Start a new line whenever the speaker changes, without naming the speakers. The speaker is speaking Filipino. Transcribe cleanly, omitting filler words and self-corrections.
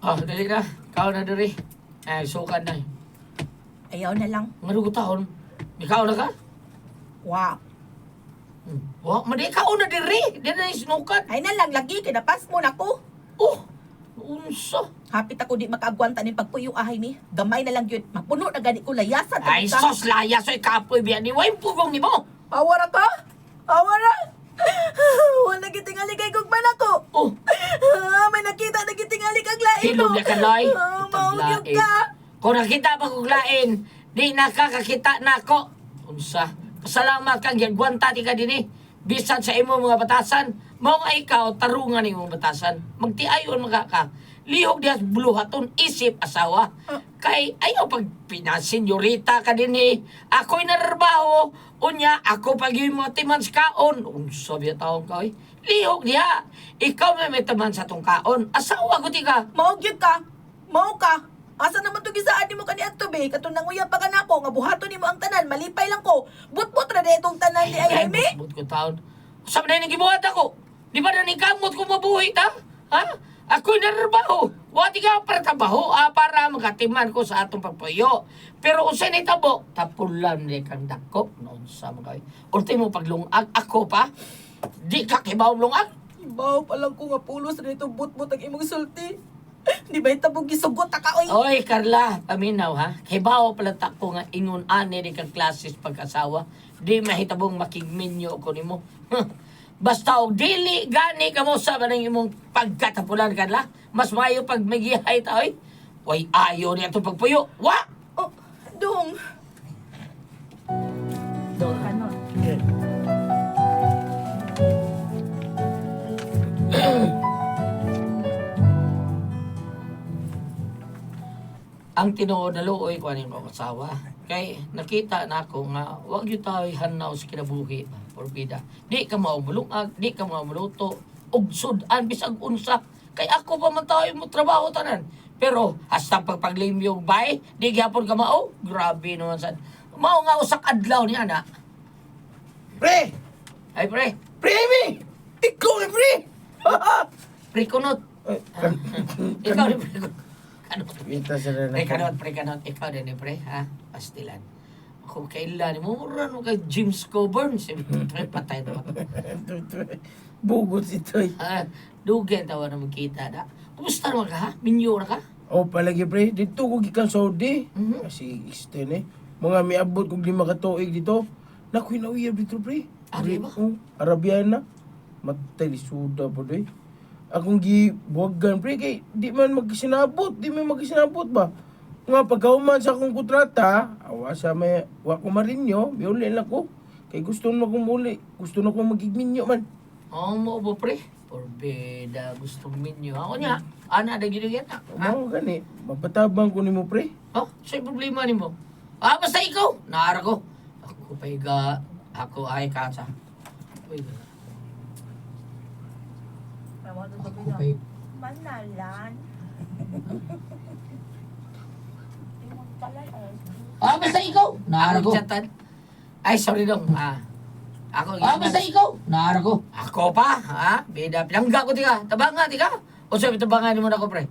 Oh, dali na. Ikaw na dali. Sukan na.
Ayaw na lang.
Ngarugo taon. Ikaw na ka?
Wow.
Wa, madi ikaw na dali. Di na sinukan.
Ay na lang, lagi, kinapas mo na ko.
Oh, unsa?
Hapit ako di makaagwanta ni pagpuyo ahay mi. Gamay na lang yun. Mapuno na gani ko layasan.
Ay, sos laya. So, ikapoy biyan ni Wayne pugong ni mo.
Awara ka? Awara? Wala gitingali kay gugman ako.
Oh,
May nakita na gitingali kag lain
hilom niya ka, Loy.
Maugyog ka.
Kung nakita ba kong lain, di nakakakita na ako. Unsa? Pasalamat kang yagwanta ti ka din eh. Bisan sa imo mga batasan, mao nga ikaw tarungan ni mong batasan. Magtiayon mga ka. Lihog diha buluhaton isip asawa. Kay ayaw pag pinasenyorita ka din eh. Ako'y narbaho. Unya, ako pag yung mga timan sa kaon. Unsa biya taong ka eh. Lihog diha. Ikaw may taman sa tong kaon. Asawa ko ti ka.
Maugyog ka. Mau ka. Asa naman to gisaan nimo kani adto be? Katong nanguya pa ka nako nga buhaton nimo ang tanan, malipay lang ko. But ra de itong tanan di ay mi.
Bot ko taon. Saan na yung gibuhat ako? Di ba na ni kamot ko mabuhay ta? Ha? Ako'y narbaho. Wati ka para trabaho, para magatiman ko sa atong pagpuyo. Pero kung sa'y nitabo, tapulan ni kang dakop. Noon sa mga ultimo paglungag, ako pa. Di ka kibaw lungag.
Baw pa lang ko nga pulos na itong but-but ang imong sulti. Di ba itabog gisugot ta ka oy?
Oy, Carla, paminaw ha. Kibaw pala tako nga ingon ani ni kang klases pag-asawa. Di mahitabong makigminyo ko nimo. Basta og dili gani kamo sa manang imong pagkatapulan Carla. Mas mayo pag magihay ta oy. Way ayo ni atong pagpuyo. Wa!
Oh, dong. Dong ano?
Ang tinuod na luoy ko aning asawa. Kay nakita na ako nga wag gyud tayo hanaw sa kinabuhi, porbida. Di ka mao bulungag, di ka mao muluto, ug sudan bisag unsa. Kay ako pa man tayo mo trabaho tanan. Pero hasta pagpaglimyog bay, di gyapon ka mao. Grabe naman sad. Mao nga usak adlaw ni ana.
Pre!
Ay pre,
Pre, Amy! Ikaw na, pre!
pre kunot. Ikaw ni pre kunot. Kanot.
Kita sa na.
Pre kanot. Ikaw din ni pre, ha? Pastilan. Ako kailan mo mura no kay James Coburn. Siyempre patay na ako.
Bugot ito eh.
Dugen tawa na magkita na. Kumusta naman ka ha? Minyo na ka?
O palagi pre, dito ko gikan Saudi.
Mhm.
Kasi extend eh. Mga miabot kog 5 ka tuig dito. Nakoy na uyab dito pre.
Ari ba?
Arabiana. Matay di suda po doy. Akong gibuwagan pre kay di man magsinabot, di man magsinabot ba. Nga pagkauman sa akong kontrata, awa sa may wa ko marinyo, biuli lang ko. Kay gusto na ko muli, gusto na ko magigminyo man.
Oo mo ba pre? Porbeda, gusto minyo. Ako niya, ana na gino yan ha?
Mao gani, mapatabang ko nimo pre.
Oh, sa'yo problema ni mo. Basta ikaw, naara ko. Ako paiga, ako ay kasa. Paiga. Ako paiga.
Manalan.
Basta ikaw, naara ko. Ay, sorry dong. Ako, basta ikaw, naara ko. Ako pa, ha? Bida, pinangga ko tika. Tabanga, tika. O sabi, tabangan mo na ko, pre.